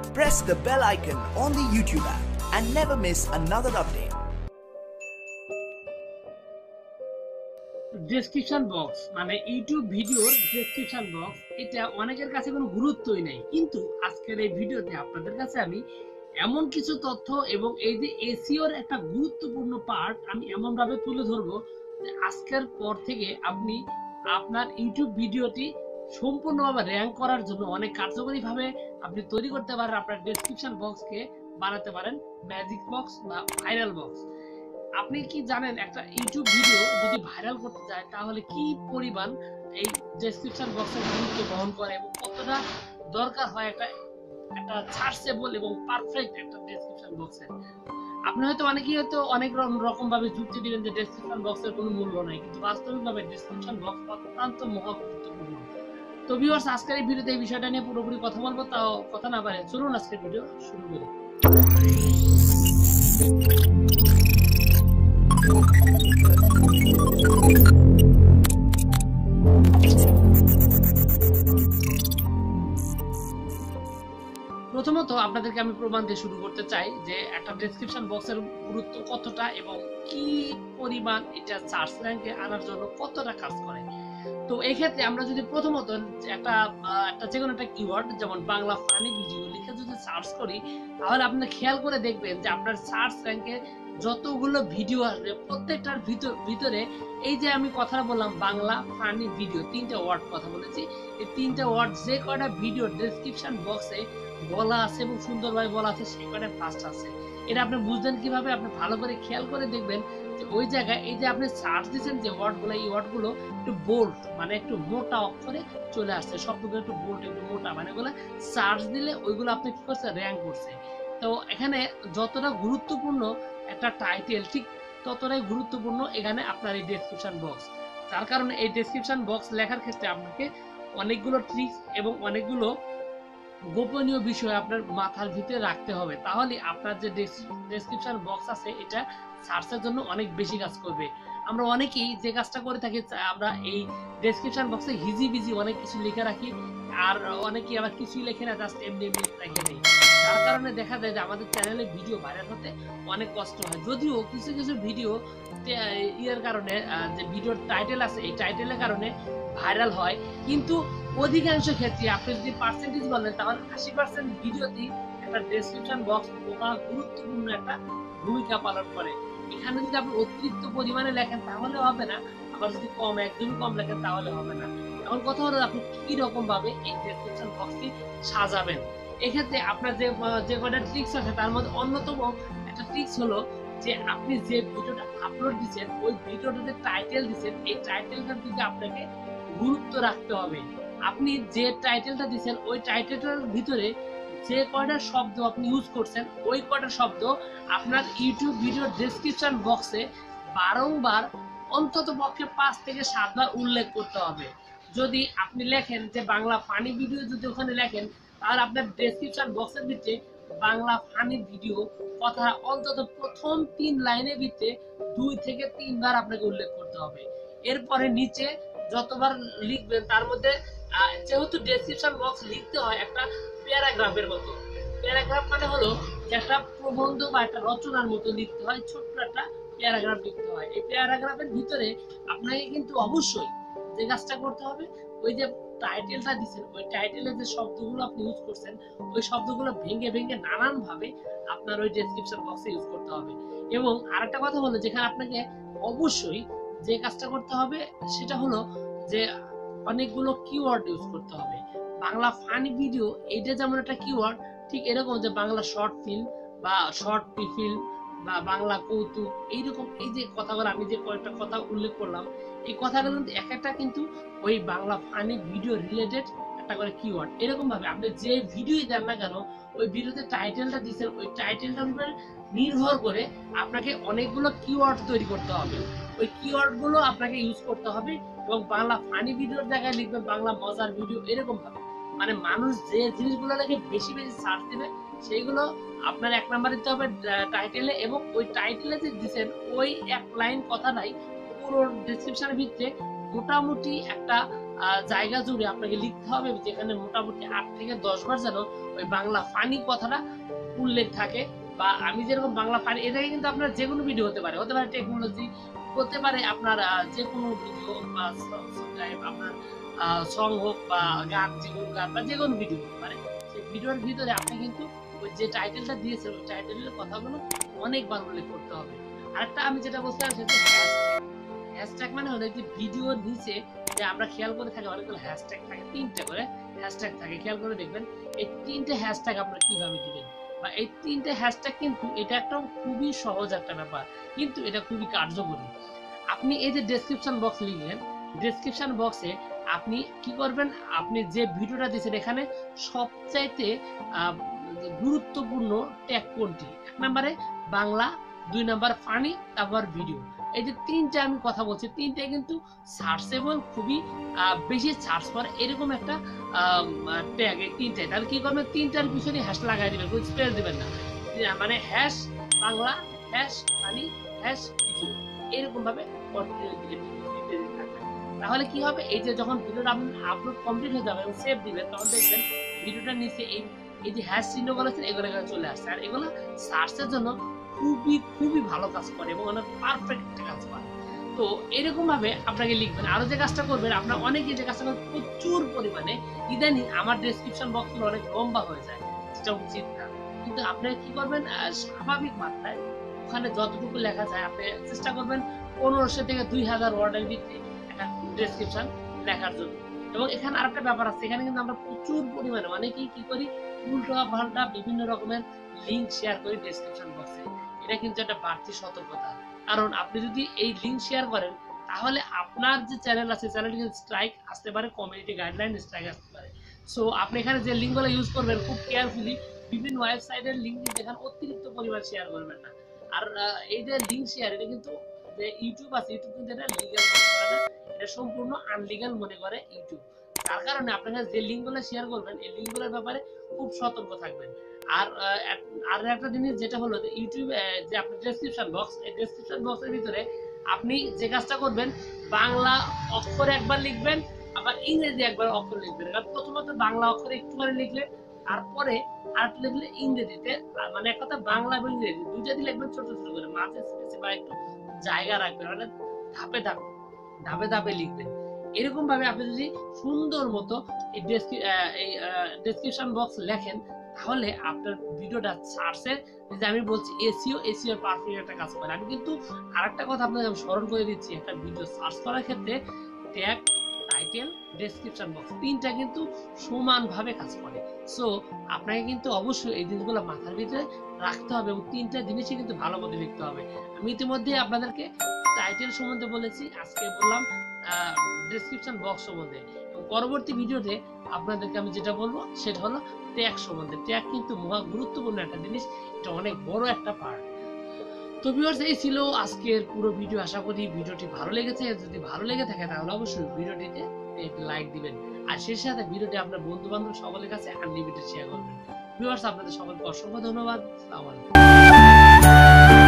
Press the bell icon on the YouTube app and never miss another update. Description box মানে YouTube ভিডিওর description box, এটা অনেকের কাছে কোনো গুরুত্বই নেই, কিন্তু আজকের এই ভিডিওতে আপনাদের কাছে আমি এমন কিছু তথ্য এবং এই যে এসইওর একটা গুরুত্বপূর্ণ পার্ট আমি এমন ভাবে তুলে ধরবো যে আজকের পর থেকে আপনি আপনার ইউটিউব ভিডিওটি সম্পূর্ণভাবে র্যাঙ্ক করার জন্য অনেক কার্যকরী ভাবে আপনি তৈরি করতে পারেন। আপনার ডেসক্রিপশন বক্সকে বানাতে পারেন ম্যাজিক বক্স বা ভাইরাল বক্স। আপনি কি জানেন একটা ইউটিউব ভিডিও যদি ভাইরাল করতে যায় তাহলে কি পরিমাণ এই ডেসক্রিপশন বক্সের গুরুত্ব বহন করে এবং কতটা দরকার হয় একটা সার্চেবল এবং পারফেক্ট একটা ডেসক্রিপশন বক্সের। আপনি হয়তো অনেকেই অনেক রকম ভাবে যুক্তি দিবেন যে ডেসক্রিপশন বক্সের কোনো মূল্য নাই, কিন্তু বাস্তবিকভাবে ডেসক্রিপশন বক্স অত্যন্ত মহা গুরুত্বপূর্ণ। তো ভিউয়ার্স, আজকের এই ভিডিওতে এই বিষয়টা নিয়ে পুরোপুরি কথা বলবো, তাও কথা না পারে চলুন আজকের ভিডিও শুরু করি। প্রথমত আপনাদেরকে আমি প্রমাণ দিয়ে শুরু করতে চাই যে একটা ডেসক্রিপশন বক্সের গুরুত্ব কতটা এবং কি পরিমাণ এটা সার্চ র্যাঙ্কে আনার জন্য কতটা কাজ করে। তো এই ক্ষেত্রে আমরা যদি প্রথমত একটা যে কোনো একটা কিওয়ার্ড যেমন বাংলা ফানি ভিডিও লিখে যদি সার্চ করি, তাহলে আপনি খেয়াল করে দেখবেন যে আপনার সার্চ র্যাঙ্কে যতগুলো ভিডিও আসবে প্রত্যেকটার ভিতরে এই যে আমি কথা বললাম বাংলা ফানি ভিডিও, তিনটা ওয়ার্ড কথা বলেছি, এই তিনটা ওয়ার্ড যে কয়টা ভিডিও ডেসক্রিপশন বক্সে বলা আছে এবং সুন্দরভাবে বলা আছে সেই কয়টা ফার্স্ট আছে। এটা আপনি বুঝবেন কিভাবে? আপনি ভালো করে খেয়াল করে দেখবেন যে ওই জায়গায় এই যে আপনি সার্চ দিচ্ছেন যে ওয়ার্ডগুলো, এই ওয়ার্ডগুলো একটু বোল্ড মানে একটু মোটা অক্ষরে চলে আসছে, শব্দগুলো একটু বোল্ড একটু মোটা, মানে ওগুলো সার্চ দিলে ওইগুলো আপনি কি করছে র্যাঙ্ক করছে। তো এখানে যতটা গুরুত্বপূর্ণ একটা টাইটেল, ঠিক ততটাই গুরুত্বপূর্ণ এখানে আপনার এই ডেসক্রিপশন বক্স। যার কারণে এই ডেসক্রিপশন বক্স লেখার ক্ষেত্রে আপনাকে অনেকগুলো ট্রিক্স এবং অনেকগুলো গোপনীয় বিষয় আপনার মাথার ভিতরে রাখতে হবে, তাহলে আপনার যে ডেসক্রিপশন বক্স আছে এটা সার্চের জন্য অনেক বেশি কাজ করবে। আমরা অনেকেই যে কাজটা করে থাকি, আমরা এই ডেসক্রিপশন বক্সে হিজিবিজি অনেক কিছু লিখে রাখি, আর অনেকেই আবার কিছুই লেখে না, জাস্ট এমনি রেখে নেই। যার কারণে দেখা যায় যে আমাদের চ্যানেলে ভিডিও ভাইরাল হতে অনেক কষ্ট হয়। যদিও কিছু কিছু ভিডিও ইয়ের কারণে যে ভিডিওর টাইটেল আছে এই টাইটেলের কারণে ভাইরাল হয়, কিন্তু অধিকাংশ ক্ষেত্রে আপনি যদি পার্সেন্টেজ বলেন তাহলে 80% ভিডিওতেই একটা ডেসক্রিপশন বক্স গুরুত্বপূর্ণ একটা ভূমিকা পালন করে। এখানে যদি আপনি অতিরিক্ত পরিমাণে লেখেন তাহলে হবে না, আবার যদি একদমই কম লেখেন তাহলে হবে না। এখন কথা হলো আপনি কি রকম ভাবে এই ডেসক্রিপশন বক্সটি সাজাবেন। এক্ষেত্রে আপনার যে কয়টা ট্রিক্স আছে তার মধ্যে অন্যতম একটা ট্রিক্স হলো যে আপনি যে ভিডিওটা আপলোড দিচ্ছেন ওই ভিডিওটা যে টাইটেল দিচ্ছেন এই টাইটেলটার দিকে আপনাকে গুরুত্ব রাখতে হবে। আপনি যে টাইটেলটা দিচ্ছেন ওই টাইটেলটার ভিতরে যে কয়টা শব্দ আপনি ইউজ করছেন ওই কয়টা শব্দ আপনার ইউটিউব ভিডিও ডেসক্রিপশন বক্সে বারংবার অন্তত পক্ষে 5 থেকে 7 বার উল্লেখ করতে হবে। যদি আপনি লেখেন যে বাংলা ফানি ভিডিও, যদি ওখানে লেখেন তাহলে আপনার ডেসক্রিপশন বক্সের ভিতরে বাংলা ফানি ভিডিও কথা অন্তত প্রথম 3 লাইনের ভিতরে 2 থেকে 3 বার আপনাকে উল্লেখ করতে হবে। এরপরে নিচে যতবার লিখবেন তার মধ্যে, যেহেতু ডেসক্রিপশন বক্স লিখতে হয় একটা প্যারাগ্রাফের মতো, প্যারাগ্রাফ মানে হলো যে একটা প্রবন্ধ বা একটা রচনার মতো লিখতে হয়, ছোট্ট একটা প্যারাগ্রাফ লিখতে হয়। এই প্যারাগ্রাফের ভিতরে আপনাকে কিন্তু অবশ্যই যে কাজটা করতে হবে, ওই যে টাইটেলটা দিচ্ছেন ওই টাইটেলে যে শব্দগুলো আপনি ইউজ করছেন ওই শব্দগুলো ভেঙে ভেঙে নানান ভাবে আপনার ওই ডেসক্রিপশন বক্সে ইউজ করতে হবে। এবং আরেকটা কথা হলো যেখানে আপনাকে অবশ্যই যে কাজটা করতে হবে সেটা হলো যে অনেকগুলো কিওয়ার্ড ইউজ করতে হবে। বাংলা ফানি ভিডিও এইটা যেমন একটা কিওয়ার্ড, ঠিক এরকম যে বাংলা শর্ট ফিল্ম বা শর্ট ফিল্ম বা বাংলা কৌতুক, এইরকম এই যে কথাগুলো আমি যে কয়েকটা কথা উল্লেখ করলাম এই কথাগুলো কিন্তু এক একটা কিন্তু ওই বাংলা ফানি ভিডিও রিলেটেড একটা করে কিওয়ার্ড। এরকম ভাবে আপনি যে ভিডিওই দেন না কেন ওই ভিডিওতে টাইটেলটা দিচ্ছেন ওই টাইটেলটার উপর নির্ভর করে আপনাকে অনেকগুলো কিওয়ার্ড তৈরি করতে হবে। ওই কিওয়ার্ড গুলো আপনাকে ইউজ করতে হবে এবং বাংলা ফানি ভিডিওর জায়গায় লিখবেন বাংলা মজার ভিডিও, এরকম ভাবে মানে মানুষ যে জিনিসগুলো নাকি বেশি বেশি সার্চ দেবে সেইগুলো আপনার 1 নাম্বার দিতে হবে টাইটেলে, এবং ওই টাইটেলে যে দিচ্ছেন ওই এক লাইন কথাটাই পুরো ডেসক্রিপশনের ভিতরে মোটামুটি একটা জায়গা জুড়ে আপনাকে লিখতে হবে, যেখানে মোটামুটি 8 থেকে 10 বার যেন ওই বাংলা ফানি কথাটা উল্লেখ থাকে। বা আমি যেরকম বাংলা ফানি, এটাকে কিন্তু আপনার যে কোনো ভিডিও হতে পারে টেকনোলজি, হতে পারে আপনার যে কোনো ভিডিও বা আপনার সং হোক বা গান, যে কোনো গান বা যে কোনো ভিডিও হতে পারে। সেই ভিডিওর ভিতরে আপনি কিন্তু ওই যে টাইটেলটা দিয়েছেন ওই টাইটেলের কথাগুলো অনেকবার উল্লেখ করতে হবে। আরেকটা আমি যেটা বলতে চাই সেটা হ্যাশট্যাগ মানে হলো যে ভিডিওর নিচে যে আমরা খেয়াল করে থাকি অনেকগুলো হ্যাশট্যাগ থাকে, 3টে করে হ্যাশট্যাগ থাকে, খেয়াল করে দেখবেন এই 3টে হ্যাশট্যাগ আপনারা কিভাবে দিবেন। বা এই 3টে হ্যাশট্যাগ কিন্তু এটা একটা খুবই সহজ একটা ব্যাপার, কিন্তু এটা খুবই কার্যকরী। আপনি এই যে ডেসক্রিপশন বক্স লিখলেন, ডেসক্রিপশন বক্সে আপনি কি করবেন, আপনি যে ভিডিওটা দিয়েছেন এখানে সবচাইতে গুরুত্বপূর্ণ ট্যাগ কোনটি? 1 নম্বরে বাংলা, 2 নম্বর ফানি, তারপর ভিডিও। এই যে 3টে আমি কথা বলছি, 3টে কিন্তু সার্চেবল, খুবই বেশি সার্চ করে এরকম একটা ট্যাগ এই 3টে। তাহলে কি করবেন, 3টার পিছনে হ্যাশ লাগাই দিবেন, কোনো স্পেস দিবেন না, মানে hash Bangla, hash funny, hash video, এরকম ভাবে কন্টিনিউ দিতে থাকবেন। তাহলে কি হবে, এই যে যখন ভিডিওটা আপলোড কমপ্লিট হয়ে যাবে এবং সেভ দিবেন, তখন দেখবেন ভিডিওটার নিচে এই যে হ্যাশ চিহ্নগুলো আছে এগুলো চলে আসছে। আর এগুলো সার্চের জন্য খুবই ভালো কাজ করে এবং অনেক পারফেক্ট কাজ করে। তো এরকম ভাবে আপনাকে লিখবেন। আরো যে কাজটা করবেন, আপনার অনেকে যে কাজটা করবেন, প্রচুর পরিমাণে ইদানিং আমার ডেসক্রিপশন বক্সগুলো অনেক লম্বা হয়ে যায়, যেটা উচিত না। কিন্তু আপনি কি করবেন, স্বাভাবিক মাত্রায় ওখানে যতটুকু লেখা যায় আপনি চেষ্টা করবেন 1500 থেকে 2000 ওয়ার্ডের ভিতরে একটা ডেসক্রিপশন লেখার জন্য। এবং এখানে আরেকটা ব্যাপার আছে, এখানে কিন্তু আমরা প্রচুর পরিমাণে অনেকেই কি করি, উল্টো পাল্টা বিভিন্ন রকমের লিংক শেয়ার করি ডেসক্রিপশন বক্সে। এটা কিন্তু একটা বাড়তি সতর্কতা, কারণ আপনি যদি এই লিংক শেয়ার করেন তাহলে আপনার যে চ্যানেল আছে চ্যানেল কিন্তু স্ট্রাইক আসতে পারে, কমিউনিটি গাইডলাইন স্ট্রাইক আসতে পারে। সো আপনি এখানে যে লিংকগুলো ইউজ করবেন খুব কেয়ারফুলি, বিভিন্ন ওয়েবসাইটের লিংক কিন্তু এখানে অতিরিক্ত পরিমাণ শেয়ার করবেন না। আর এই যে লিংক শেয়ার, এটা কিন্তু যে ইউটিউব আছে, ইউটিউব কিন্তু এটা লিগ্যাল মনে করে না, এটা সম্পূর্ণ আনলিগ্যাল মনে করে ইউটিউব। তার কারণে আপনারা যে লিংকগুলো শেয়ার করবেন এই লিংকগুলোর ব্যাপারে খুব সতর্ক থাকবেন। আর একটা জিনিস যেটা হলো যে ইউটিউবে যে আপনার ডেসক্রিপশন বক্স, এই ডেসক্রিপশন বক্সের ভিতরে আপনি যে কাজটা করবেন, বাংলা অক্ষর একবার লিখবেন, আবার ইংরেজি একবার অক্ষর লিখবেন। কারণ প্রথমত বাংলা অক্ষরে একটুখানি লিখলে, তারপরে আরেকটু লিখলে ইংরেজিতে, মানে এক কথা বাংলা এবং ইংরেজি দুইটাতে লিখবেন ছোট ছোট করে, মাঝে স্পেসিফাই একটু জায়গা রাখবেন, মানে ধাপে ধাপে লিখবেন। এরকম ভাবে আপনি যদি সুন্দর মতো এই ডেসক্রিপশন বক্স লেখেন, তাহলে আপনার ভিডিওটা সার্চে, যে আমি বলছি এসইও এর পারফেক্ট একটা কাজ করে। আমি কিন্তু আরেকটা কথা আপনাকে আমি স্মরণ করে দিচ্ছি, একটা ভিডিও সার্চ করার ক্ষেত্রে ট্যাগ, টাইটেল, ডেসক্রিপশন বক্স 3টা কিন্তু সমানভাবে কাজ করে। সো আপনাকে কিন্তু অবশ্যই এই জিনিসগুলো মাথার ভিতরে রাখতে হবে এবং 3টা জিনিসই কিন্তু ভালো মতো লিখতে হবে। আমি ইতিমধ্যে আপনাদেরকে টাইটেল সম্বন্ধে বলেছি, আজকে বললাম ডেসক্রিপশন বক্স সম্বন্ধে, এবং পরবর্তী ভিডিওতে আপনাদেরকে আমি যেটা বলবো সেটা হলো ট্যাগ সম্বন্ধে। ট্যাগ কিন্তু মহা গুরুত্বপূর্ণ একটা জিনিস, এটা অনেক বড় একটা পার্ট। তো ভিউয়ার্স, এই ছিল আজকের পুরো ভিডিও। আশা করি ভিডিওটি ভালো লেগেছে। যদি ভালো লেগে থাকে তাহলে অবশ্যই ভিডিওটিতে একটি লাইক দিবেন, আর সেই সাথে ভিডিওটি আপনার বন্ধু বান্ধব সকলের কাছে আনলিমিটেড শেয়ার করবেন। ভিউয়ার্স, আপনাদের সকলকে অসংখ্য ধন্যবাদ। আসসালামু আলাইকুম।